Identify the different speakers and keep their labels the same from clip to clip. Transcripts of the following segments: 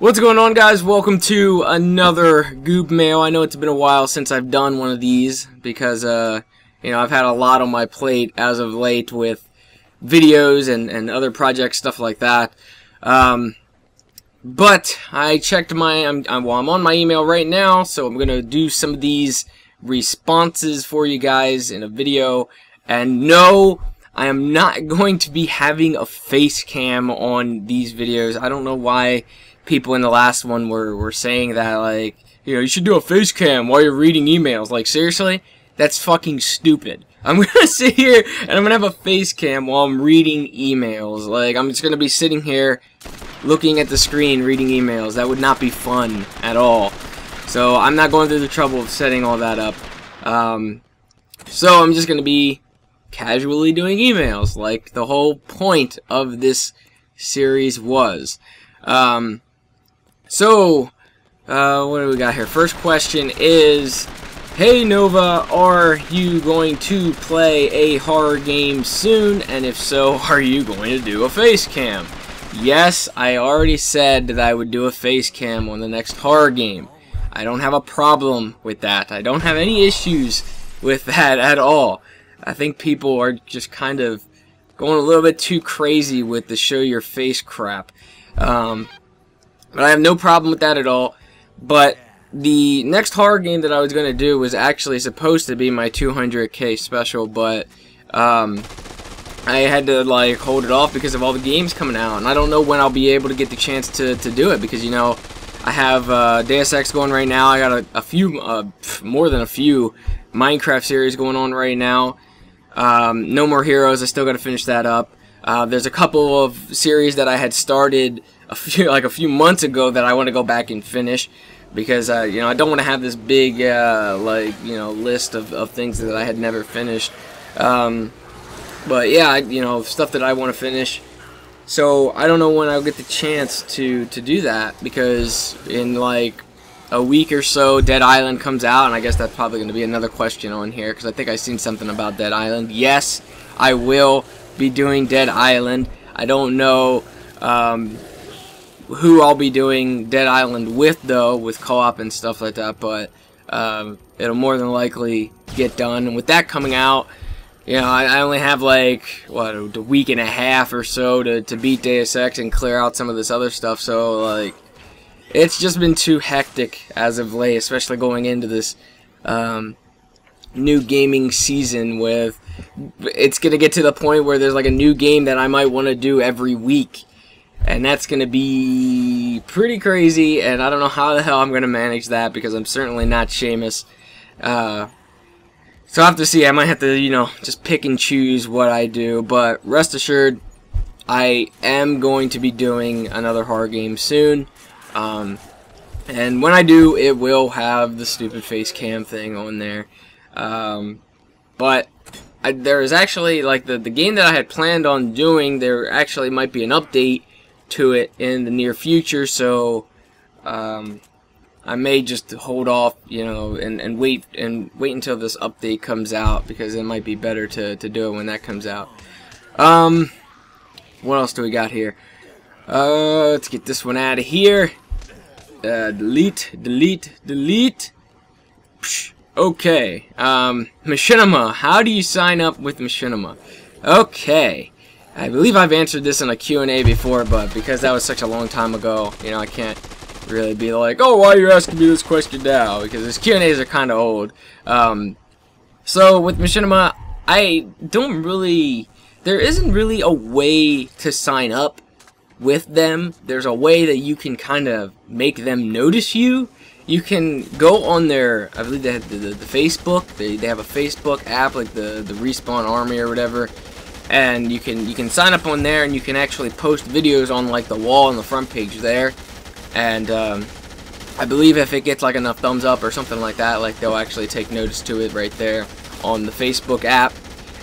Speaker 1: What's going on, guys? Welcome to another GOOBMAIL. I know it's been a while since I've done one of these because I've had a lot on my plate as of late with videos and other projects, stuff like that. But I checked I'm on my email right now, so I'm gonna do some of these responses for you guys in a video. And no, I am not going to be having a face cam on these videos. I don't know why people in the last one were saying that, like, you should do a face cam while you're reading emails. Like, seriously? That's fucking stupid. I'm gonna sit here and I'm gonna have a face cam while I'm reading emails. Like, I'm just gonna be sitting here looking at the screen reading emails. That would not be fun at all. So I'm not going through the trouble of setting all that up. So I'm just gonna be casually doing emails, like the whole point of this series was. What do we got here? First question is, hey Nova, are you going to play a horror game soon? And if so, are you going to do a face cam? Yes, I already said that I would do a face cam on the next horror game. I don't have a problem with that. I don't have any issues with that at all. I think people are just kind of going a little bit too crazy with the show your face crap. But I have no problem with that at all. But the next horror game that I was going to do was actually supposed to be my 200k special, but I had to like hold it off because of all the games coming out, and I don't know when I'll be able to get the chance to do it, because I have Deus Ex going right now. I got a few, more than a few Minecraft series going on right now. No More Heroes, I still got to finish that up. There's a couple of series that I had started a few months ago that I want to go back and finish, because I don't want to have this big list of things that I had never finished. But yeah, stuff that I want to finish. So I don't know when I'll get the chance to do that, because in like a week or so Dead Island comes out, and I guess that's probably going to be another question on here, because I think I seen something about Dead Island. Yes, I will be doing Dead Island. I don't know who I'll be doing Dead Island with, though, with co-op and stuff like that, but it'll more than likely get done. And with that coming out, I only have like a week and a half or so to beat Deus Ex and clear out some of this other stuff. So like, it's just been too hectic as of late, especially going into this new gaming season. With it's gonna get to the point where there's like a new game that I might want to do every week, and that's gonna be pretty crazy, and I don't know how the hell I'm gonna manage that, because I'm certainly not Seamus. So I have to see. I might have to just pick and choose what I do, but rest assured I am going to be doing another horror game soon. And when I do, it will have the stupid face cam thing on there. But there is actually, like, the game that I had planned on doing, there actually might be an update to it in the near future, so I may just hold off, and wait until this update comes out, because it might be better to do it when that comes out. What else do we got here? Let's get this one out of here. Delete. Psh, okay. Machinima. How do you sign up with Machinima? Okay. I believe I've answered this in a Q&A before, but because that was such a long time ago, I can't really be like, oh, why are you asking me this question now? Because his Q&As are kind of old. So with Machinima, there isn't really a way to sign up with them. There's a way that you can kind of make them notice you. You can go on their, I believe they have the Facebook. They have a Facebook app, like the Respawn Army or whatever, and you can sign up on there, and you can actually post videos on like the wall on the front page there. And I believe if it gets like enough thumbs up or something like that, like they'll actually take notice to it right there on the Facebook app.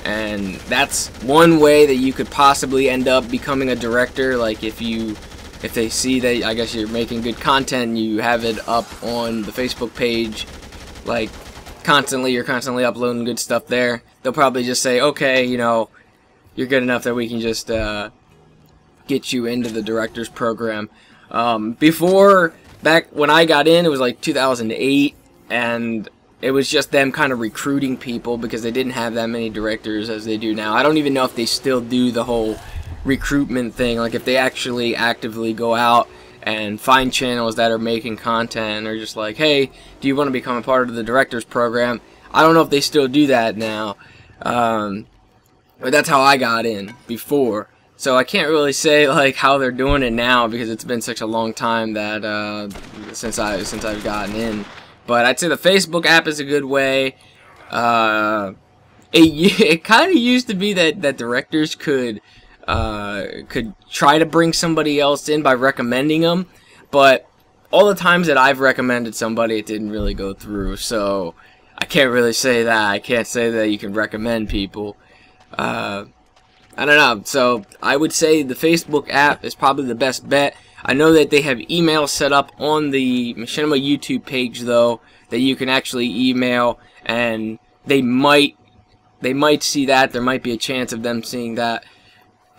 Speaker 1: And that's one way that you could possibly end up becoming a director. Like if they see that, I guess, you're making good content and you have it up on the Facebook page, like you're constantly uploading good stuff there, they'll probably just say, okay, you're good enough that we can just get you into the director's program. Before, back when I got in, it was like 2008, and it was just them kind of recruiting people because they didn't have that many directors as they do now. I don't even know if they still do the whole recruitment thing, like if they actually actively go out and find channels that are making content or just like, hey, do you want to become a part of the directors program? I don't know if they still do that now, but that's how I got in before. So I can't really say like how they're doing it now because it's been such a long time that since I've gotten in. But I'd say the Facebook app is a good way. It kind of used to be that directors could try to bring somebody else in by recommending them, but all the times that I've recommended somebody, it didn't really go through. So I can't really say that. I can't say that you can recommend people. I don't know. So I would say the Facebook app is probably the best bet. I know that they have email set up on the Machinima YouTube page, though, that you can actually email, and they might see that. There might be a chance of them seeing that.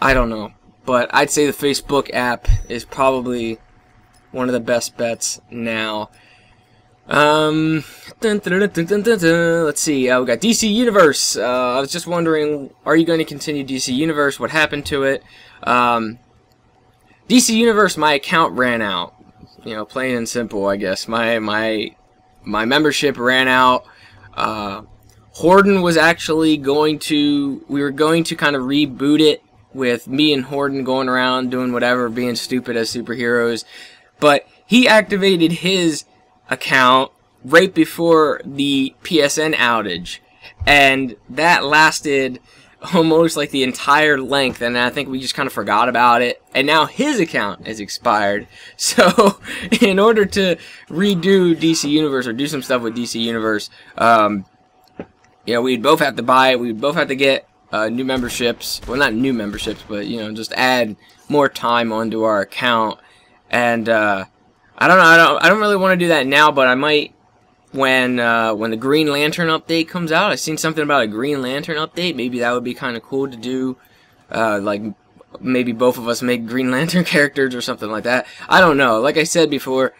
Speaker 1: I don't know. But I'd say the Facebook app is probably one of the best bets now. Let's see. We got DC Universe. I was just wondering, are you going to continue DC Universe? What happened to it? DC Universe, my account ran out. You know, plain and simple, I guess. My membership ran out. Horden was actually we were going to kind of reboot it with me and Horden going around doing whatever, being stupid as superheroes. But he activated his account right before the PSN outage, and that lasted almost like the entire length, and I think we just kind of forgot about it, and now his account is expired. So in order to redo DC Universe or do some stuff with DC Universe, you know, we'd both have to get new memberships. Well, not new memberships, but, you know, just add more time onto our account. And I don't know, I don't really want to do that now, but I might when the Green Lantern update comes out. I've seen something about a Green Lantern update. Maybe that would be kind of cool to do. Like maybe both of us make Green Lantern characters or something like that. I don't know. Like I said before,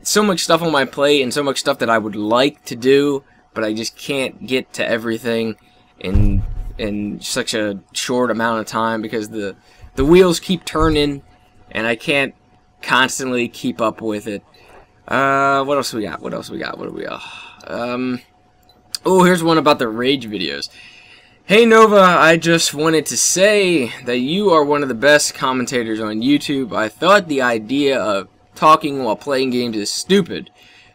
Speaker 1: so much stuff on my plate and so much stuff that I would like to do, but I just can't get to everything in such a short amount of time because the wheels keep turning and I can't constantly keep up with it. What else we got? What do we got? Oh, here's one about the rage videos. Hey Nova, I just wanted to say that you are one of the best commentators on YouTube. I thought the idea of talking while playing games is stupid,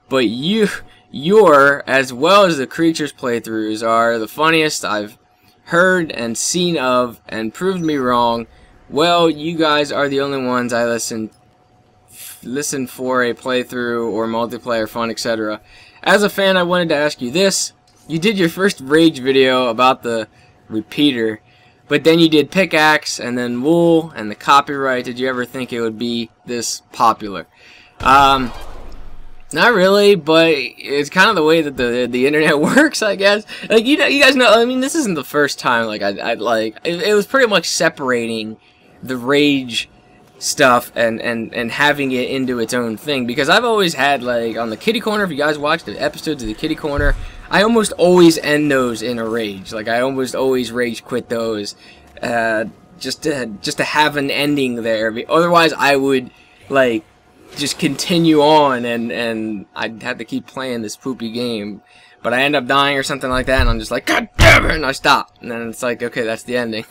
Speaker 1: but your, as well as the Creatures playthroughs, are the funniest I've heard and seen of, and proved me wrong. Well, you guys are the only ones I listen for a playthrough or multiplayer fun, etc. As a fan, I wanted to ask you this. You did your first rage video about the repeater, but then you did pickaxe and then wool and the copyright. Did you ever think it would be this popular? Not really, but it's kind of the way that the internet works, I guess. Like, you guys know, I mean, this isn't the first time, like, it was pretty much separating the rage stuff and having it into its own thing, because I've always had, like, on the Kitty Corner, if you guys watch the episodes of the Kitty Corner, I almost always end those in a rage. Like, I almost always rage quit those, just to have an ending there. Otherwise, I would, like, just continue on and I'd have to keep playing this poopy game. But I end up dying or something like that, and I'm just like, God damn it, and I stop. And then it's like, okay, that's the ending.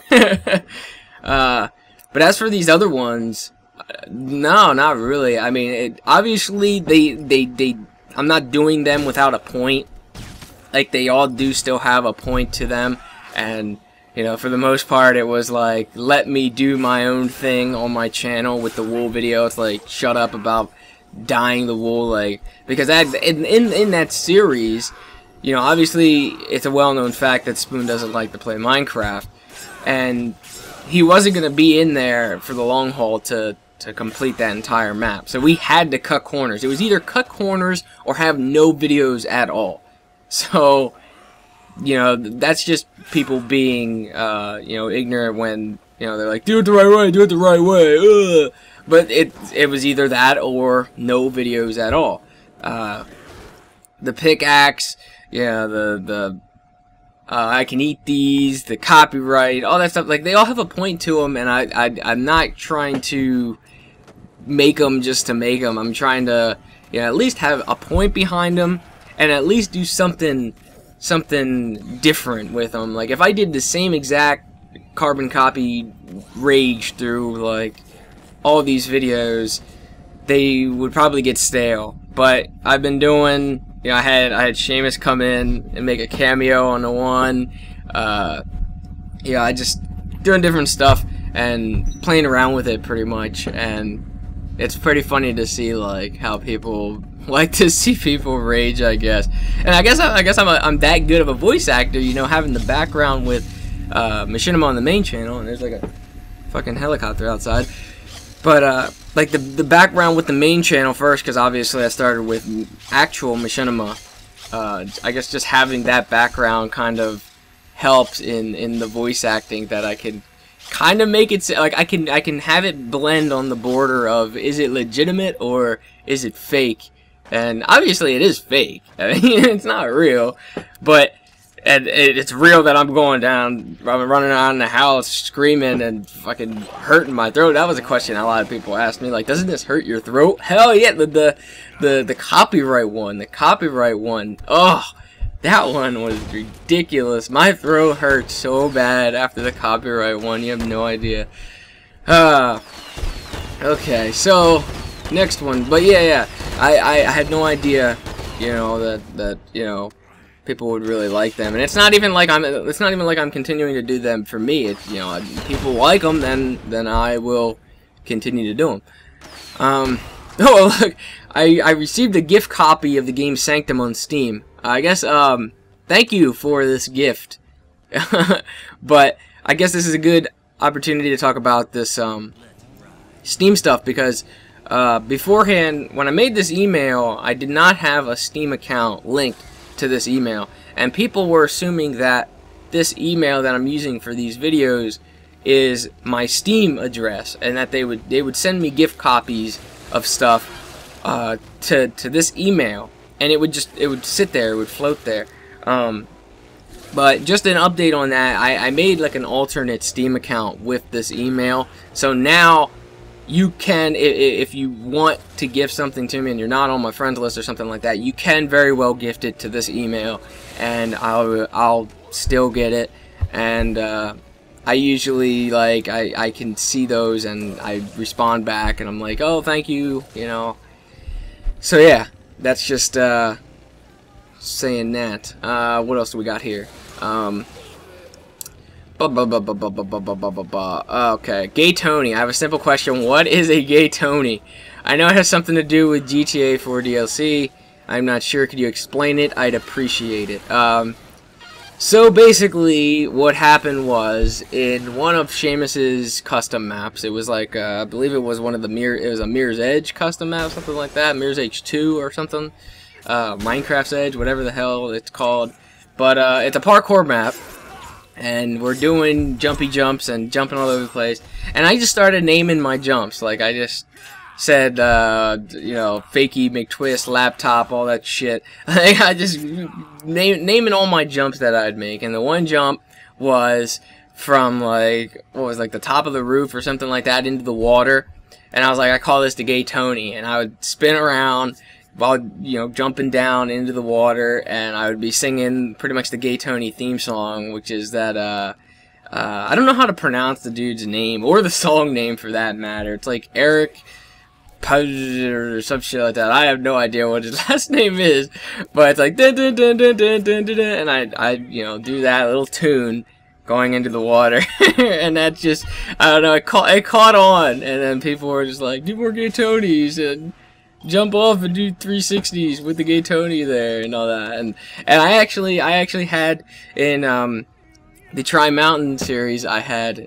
Speaker 1: But as for these other ones, no, not really. I mean, obviously, I'm not doing them without a point. Like, they all do still have a point to them. And, you know, for the most part, it was like, let me do my own thing on my channel with the wool video. It's like, shut up about dyeing the wool. Like, because in that series, you know, obviously, it's a well-known fact that Spoon doesn't like to play Minecraft. And he wasn't going to be in there for the long haul to complete that entire map. So we had to cut corners. It was either cut corners or have no videos at all. So, you know, that's just people being, you know, ignorant when, you know, they're like, do it the right way, do it the right way. Ugh. but it was either that or no videos at all. The pickaxe, yeah, the I can eat these, the copyright, all that stuff. Like, they all have a point to them, and I'm not trying to make them just to make them. I'm trying to, you know, at least have a point behind them, and at least do something different with them. Like, if I did the same exact carbon copy rage through like all these videos, they would probably get stale. But I've been doing, you know, I had Seamus come in and make a cameo on the one. Yeah, I just doing different stuff and playing around with it pretty much, and it's pretty funny to see like how people like to see people rage, I guess. And I guess I'm that good of a voice actor, you know, having the background with Machinima on the main channel, and there's like a fucking helicopter outside. But like the background with the main channel first, because obviously I started with actual Machinima. I guess just having that background kind of helps in the voice acting, that I can kind of make it like I can have it blend on the border of, is it legitimate or is it fake? And obviously it is fake. I mean, it's not real, but it's real that I'm going down, I'm running around the house screaming and fucking hurting my throat. That was a question a lot of people asked me, like, doesn't this hurt your throat? Hell yeah, the copyright one. Oh, that one was ridiculous. My throat hurt so bad after the copyright one, you have no idea. Okay, so next one. But yeah, I had no idea, you know, that you know, people would really like them, and it's not even like I'm continuing to do them for me. It's, you know, if people like them, then I will continue to do them. Oh look, I received a gift copy of the game Sanctum on Steam. I guess thank you for this gift. But I guess this is a good opportunity to talk about this Steam stuff, because beforehand, when I made this email, I did not have a Steam account linked to this email, and people were assuming that this email that I'm using for these videos is my Steam address, and that they would send me gift copies of stuff to this email, and it would sit there, it would float there. But just an update on that, I made like an alternate Steam account with this email, so now you can, if you want to gift something to me and you're not on my friends list or something like that, you can very well gift it to this email, and I'll still get it. And I usually, like, I can see those and I respond back and I'm like, oh, thank you, you know. So yeah, that's just saying that. What else do we got here? Okay, Gay Tony. I have a simple question. What is a Gay Tony? I know it has something to do with GTA 4 DLC. I'm not sure. Could you explain it? I'd appreciate it. So basically, what happened was, in one of Seamus's custom maps, it was like, I believe it was one of the it was a Mirror's Edge custom map, something like that, Mirror's Edge 2 or something, Minecraft's Edge, whatever the hell it's called. But it's a parkour map, and we're doing jumpy jumps and jumping all over the place, and I just started naming my jumps. Like, I just said, you know, Fakey, McTwist, laptop, all that shit. I just naming all my jumps that I'd make, and the one jump was from, like, what was, like, the top of the roof or something like that into the water, and I was like, I call this the Gay Tony, and I would spin around while, you know, jumping down into the water, and I would be singing pretty much the Gay Tony theme song, which is that, I don't know how to pronounce the dude's name, or the song name for that matter. It's like Eric or some shit like that. I have no idea what his last name is, but it's like dun, dun, dun, dun, dun, dun, dun, dun, and I you know, do that little tune going into the water, and that just, I don't know, it caught on, and then people were just like, do more Gay Tonys, and jump off and do 360s with the Gay Tony there and all that. And I actually had in the Tri Mountain series, I had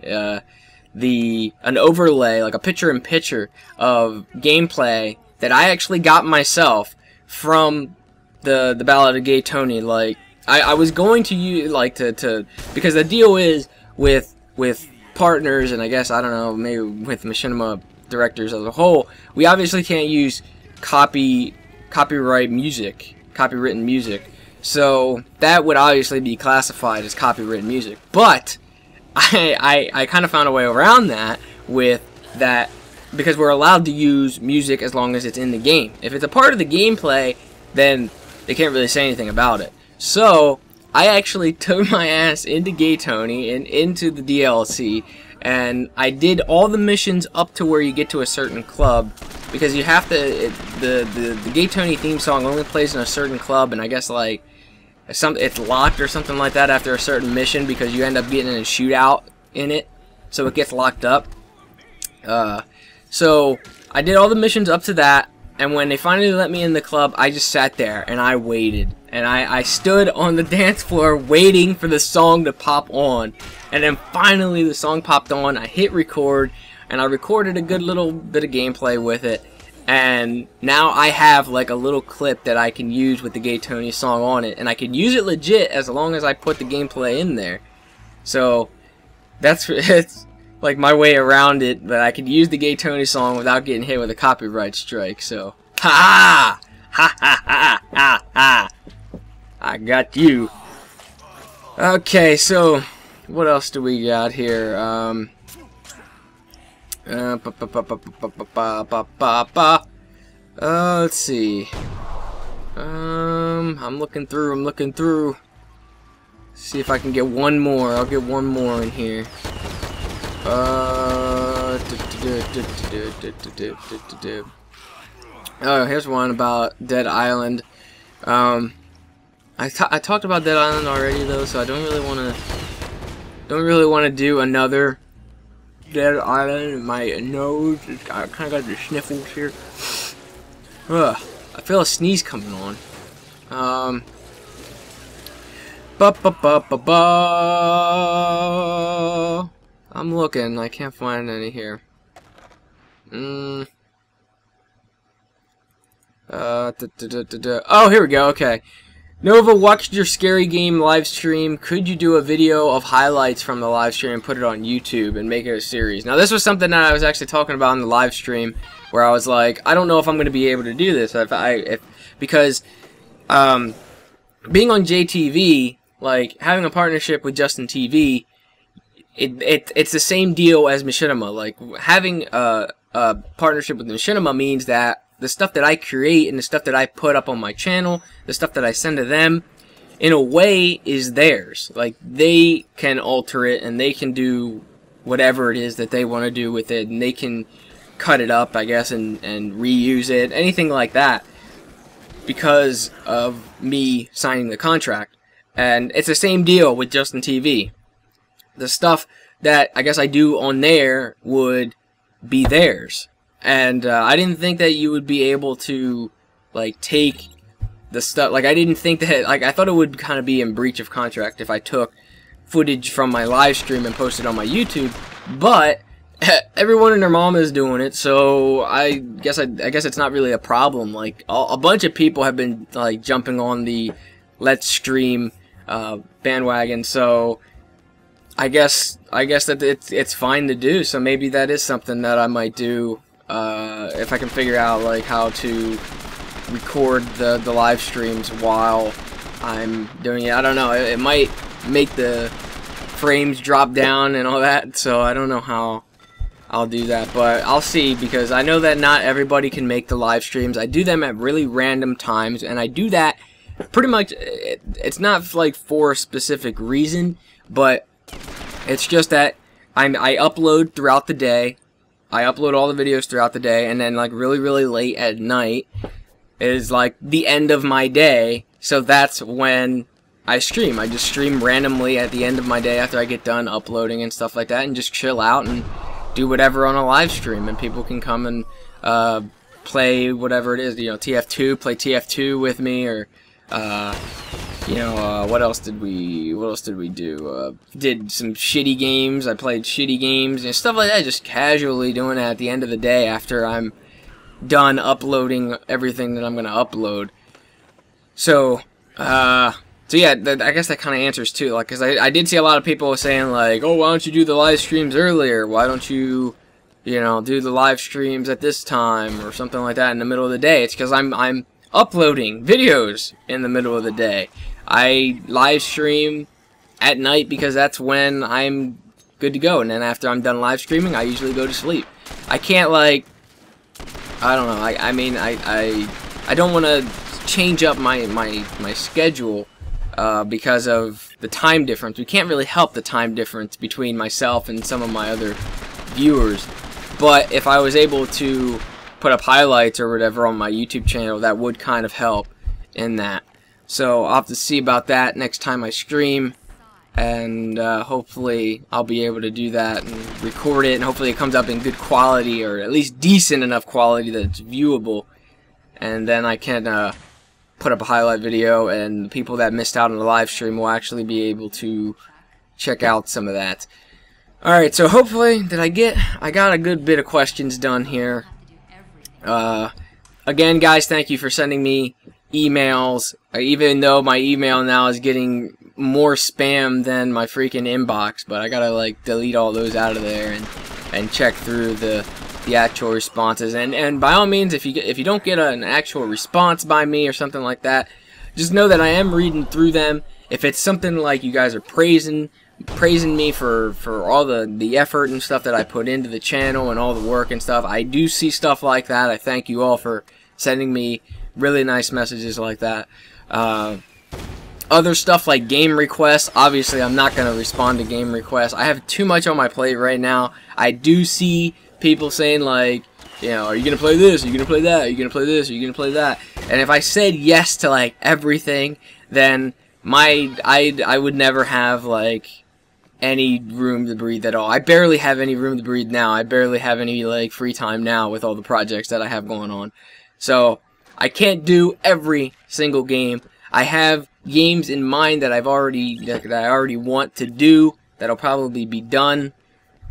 Speaker 1: an overlay, like a picture-in-picture of gameplay that I actually got myself from the Ballad of Gay Tony. Like, I was going to use, like, to because the deal is with partners, and I guess, I don't know, maybe with Machinima directors as a whole, we obviously can't use copyrighted music. So that would obviously be classified as copyrighted music. But I kind of found a way around that with that, because we're allowed to use music as long as it's in the game. If it's a part of the gameplay, then they can't really say anything about it. So I actually took my ass into Gay Tony and into the DLC, and I did all the missions up to where you get to a certain club, because you have to. The Gay Tony theme song only plays in a certain club, and I guess like it's locked or something like that after a certain mission, because you end up getting in a shootout in it, so it gets locked up. So I did all the missions up to that, and when they finally let me in the club, I just sat there and I waited. And I stood on the dance floor waiting for the song to pop on. And then finally the song popped on, I hit record, and I recorded a good little bit of gameplay with it. And now I have like a little clip that I can use with the Gay Tony song on it. And I can use it legit as long as I put the gameplay in there. So that's it's like my way around it, that I could use the Gay Tony song without getting hit with a copyright strike. So ha ha ha ha ha ha, I got you. Okay, so what else do we got here? Let's see. I'm looking through. See if I can get one more. I'll get one more in here. Oh, here's one about Dead Island. I talked about Dead Island already though, so I don't really want to do another Dead Island. My nose, I kind of got the sniffles here. I feel a sneeze coming on. I'm looking, I can't find any here. Oh, here we go, okay. Nova watched your scary game live stream. Could you do a video of highlights from the live stream and put it on YouTube and make it a series? Now, this was something that I was actually talking about in the live stream, where I was like, I don't know if I'm going to be able to do this because being on JTV, like having a partnership with Justin TV, it's the same deal as Machinima. Like having a partnership with Machinima means that the stuff that I create and the stuff that I put up on my channel, the stuff that I send to them, in a way is theirs. Like they can alter it and they can do whatever it is that they want to do with it, and they can cut it up, I guess, and reuse it, anything like that, because of me signing the contract. And it's the same deal with Justin TV. The stuff that I guess I do on there would be theirs. And I didn't think that you would be able to, like, take the stuff. Like, I didn't think that, like, I thought it would kind of be in breach of contract if I took footage from my live stream and posted on my YouTube. But everyone and their mama is doing it, so I guess it's not really a problem. Like, a bunch of people have been, like, jumping on the Let's Stream bandwagon, so I guess that it's fine to do. So maybe that is something that I might do. If I can figure out like how to record the live streams while I'm doing it. I don't know, it might make the frames drop down and all that, so I don't know how I'll do that, but I'll see, because I know that not everybody can make the live streams. I do them at really random times, and I do that pretty much, it's not like for a specific reason, but it's just that I upload throughout the day. I upload all the videos throughout the day, and then like really late at night is like the end of my day, so that's when I stream. I just stream randomly at the end of my day after I get done uploading and stuff like that, and just chill out and do whatever on a live stream, and people can come and play whatever it is, you know, TF2, play TF2 with me, or you know, what else did we do? Did some shitty games. I played shitty games and stuff like that, just casually doing it at the end of the day after I'm done uploading everything that I'm going to upload. So, yeah, I guess that kind of answers too, like, because I did see a lot of people saying like, oh, why don't you do the live streams earlier? Why don't you do the live streams at this time or something like that in the middle of the day. It's because I'm uploading videos in the middle of the day. I live stream at night because that's when I'm good to go, and then after I'm done live streaming, I usually go to sleep. I can't, like, I don't know, I don't want to change up my schedule because of the time difference. We can't really help the time difference between myself and some of my other viewers, but if I was able to put up highlights or whatever on my YouTube channel, that would kind of help in that. So I'll have to see about that next time I stream, and hopefully I'll be able to do that and record it, and hopefully it comes up in good quality, or at least decent enough quality that it's viewable, and then I can put up a highlight video, and the people that missed out on the live stream will actually be able to check out some of that. Alright, so hopefully I got a good bit of questions done here. Again, guys, thank you for sending me emails, even though my email now is getting more spam than my freaking inbox, but I gotta, like, delete all those out of there and check through the actual responses. And by all means, if you don't get an actual response by me or something like that, just know that I am reading through them. If it's something like you guys are praising me for all the effort and stuff that I put into the channel and all the work and stuff, I do see stuff like that. I thank you all for sending me really nice messages like that. Other stuff like game requests, obviously I'm not going to respond to game requests. I have too much on my plate right now. I do see people saying, like, are you going to play this? Are you going to play that? Are you going to play this? Are you going to play that? And if I said yes to, like, everything, then I would never have, like, any room to breathe at all. I barely have any room to breathe now. I barely have any, like, free time now with all the projects that I have going on. So I can't do every single game. I have games in mind that I already want to do that'll probably be done.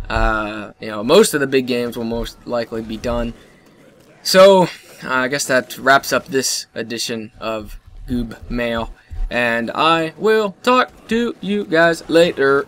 Speaker 1: Most of the big games will most likely be done. So I guess that wraps up this edition of GOOBMAIL, and I will talk to you guys later.